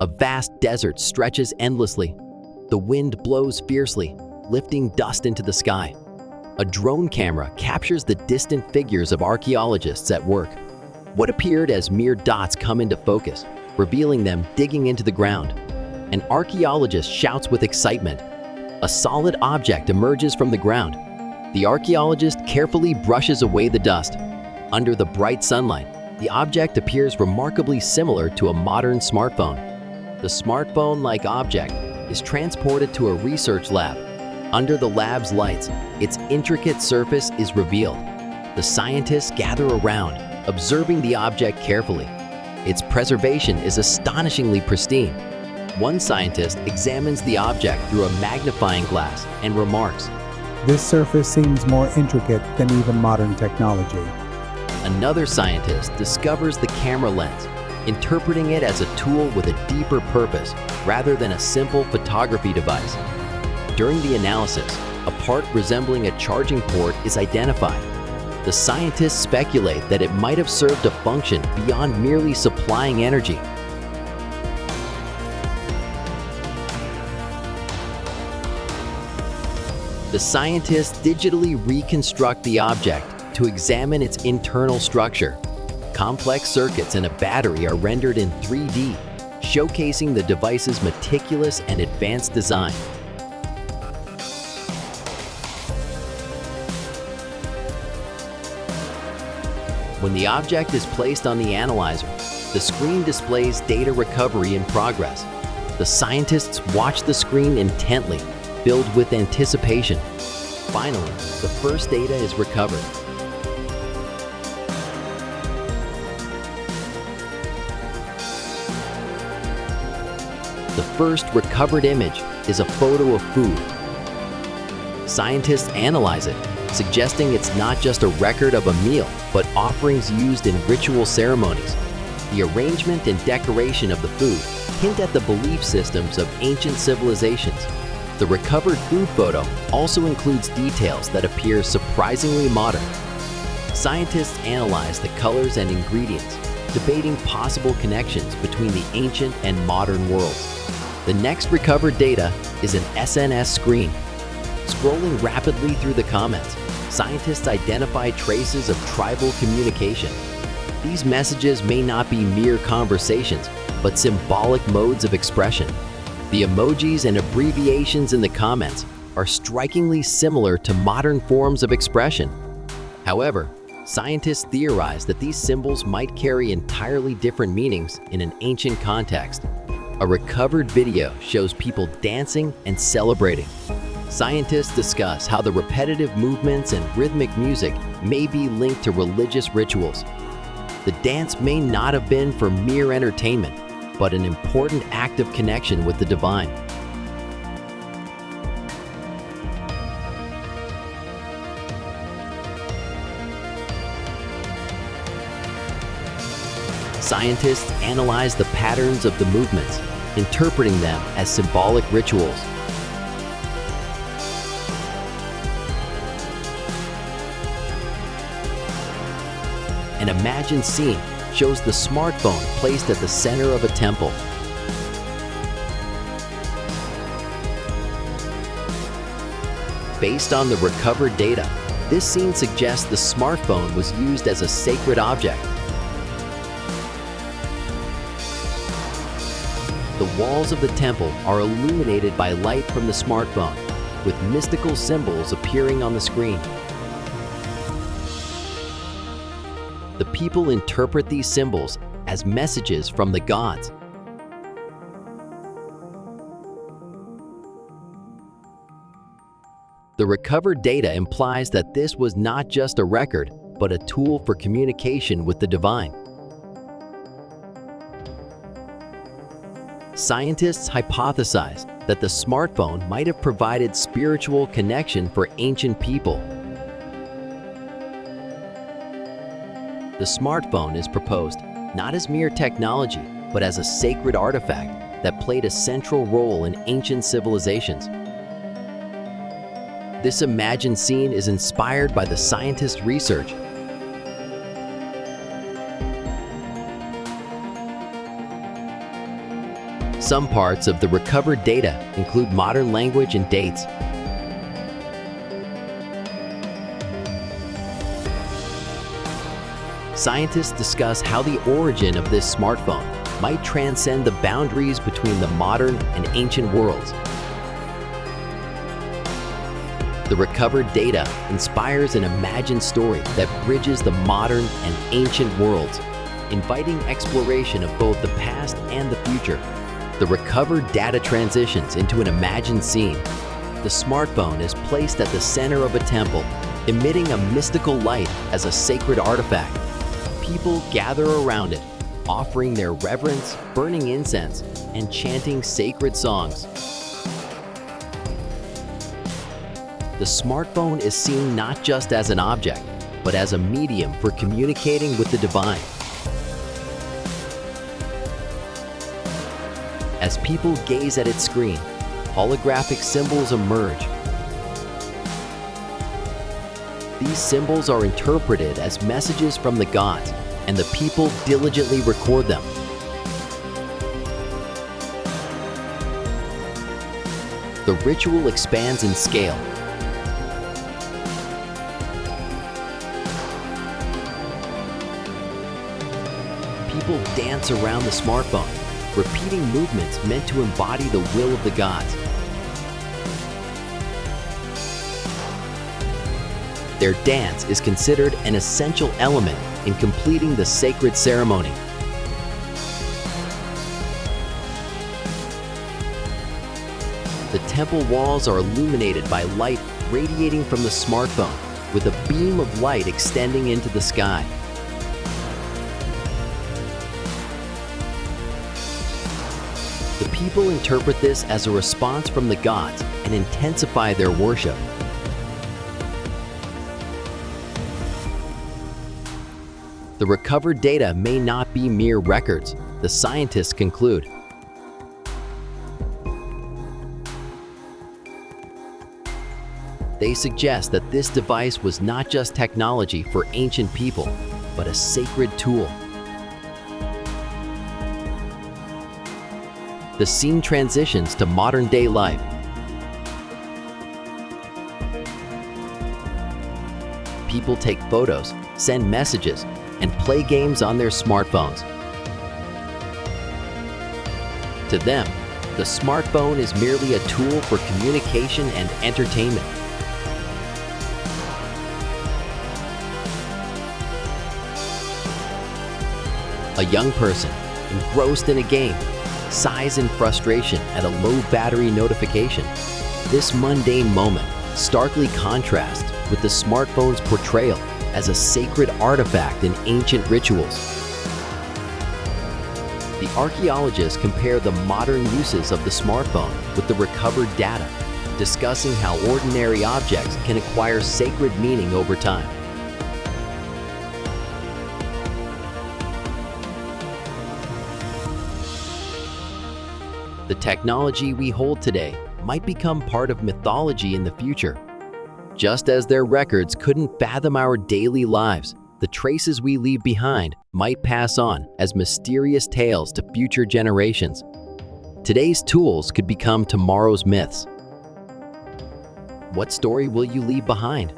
A vast desert stretches endlessly. The wind blows fiercely, lifting dust into the sky. A drone camera captures the distant figures of archaeologists at work. What appeared as mere dots come into focus, revealing them digging into the ground. An archaeologist shouts with excitement. A solid object emerges from the ground. The archaeologist carefully brushes away the dust. Under the bright sunlight, the object appears remarkably similar to a modern smartphone. The smartphone-like object is transported to a research lab. Under the lab's lights, its intricate surface is revealed. The scientists gather around, observing the object carefully. Its preservation is astonishingly pristine. One scientist examines the object through a magnifying glass and remarks, "This surface seems more intricate than even modern technology." Another scientist discovers the camera lens, interpreting it as a tool with a deeper purpose rather than a simple photography device. During the analysis, a part resembling a charging port is identified. The scientists speculate that it might have served a function beyond merely supplying energy. The scientists digitally reconstruct the object to examine its internal structure. Complex circuits and a battery are rendered in 3D, showcasing the device's meticulous and advanced design. When the object is placed on the analyzer, the screen displays data recovery in progress. The scientists watch the screen intently, filled with anticipation. Finally, the first data is recovered. The first recovered image is a photo of food. Scientists analyze it, suggesting it's not just a record of a meal, but offerings used in ritual ceremonies. The arrangement and decoration of the food hint at the belief systems of ancient civilizations. The recovered food photo also includes details that appear surprisingly modern. Scientists analyze the colors and ingredients, debating possible connections between the ancient and modern worlds. The next recovered data is an SNS screen. Scrolling rapidly through the comments, scientists identify traces of tribal communication. These messages may not be mere conversations, but symbolic modes of expression. The emojis and abbreviations in the comments are strikingly similar to modern forms of expression. However, scientists theorize that these symbols might carry entirely different meanings in an ancient context. A recovered video shows people dancing and celebrating. Scientists discuss how the repetitive movements and rhythmic music may be linked to religious rituals. The dance may not have been for mere entertainment, but an important act of connection with the divine. Scientists analyze the patterns of the movements, interpreting them as symbolic rituals. An imagined scene shows the smartphone placed at the center of a temple. Based on the recovered data, this scene suggests the smartphone was used as a sacred object. The walls of the temple are illuminated by light from the smartphone, with mystical symbols appearing on the screen. The people interpret these symbols as messages from the gods. The recovered data implies that this was not just a record, but a tool for communication with the divine. Scientists hypothesize that the smartphone might have provided spiritual connection for ancient people. The smartphone is proposed not as mere technology, but as a sacred artifact that played a central role in ancient civilizations. This imagined scene is inspired by the scientists' research. Some parts of the recovered data include modern language and dates. Scientists discuss how the origin of this smartphone might transcend the boundaries between the modern and ancient worlds. The recovered data inspires an imagined story that bridges the modern and ancient worlds, inviting exploration of both the past and the future. The recovered data transitions into an imagined scene. The smartphone is placed at the center of a temple, emitting a mystical light as a sacred artifact. People gather around it, offering their reverence, burning incense, and chanting sacred songs. The smartphone is seen not just as an object, but as a medium for communicating with the divine. As people gaze at its screen, holographic symbols emerge. These symbols are interpreted as messages from the gods, and the people diligently record them. The ritual expands in scale. People dance around the smartphone, repeating movements meant to embody the will of the gods. Their dance is considered an essential element in completing the sacred ceremony. The temple walls are illuminated by light radiating from the smartphone, with a beam of light extending into the sky. The people interpret this as a response from the gods and intensify their worship. The recovered data may not be mere records, the scientists conclude. They suggest that this device was not just technology for ancient people, but a sacred tool. The scene transitions to modern-day life. People take photos, send messages, and play games on their smartphones. To them, the smartphone is merely a tool for communication and entertainment. A young person, engrossed in a game, sighs in frustration at a low battery notification. This mundane moment starkly contrasts with the smartphone's portrayal as a sacred artifact in ancient rituals. The archaeologists compare the modern uses of the smartphone with the recovered data, discussing how ordinary objects can acquire sacred meaning over time. The technology we hold today might become part of mythology in the future. Just as their records couldn't fathom our daily lives, the traces we leave behind might pass on as mysterious tales to future generations. Today's tools could become tomorrow's myths. What story will you leave behind?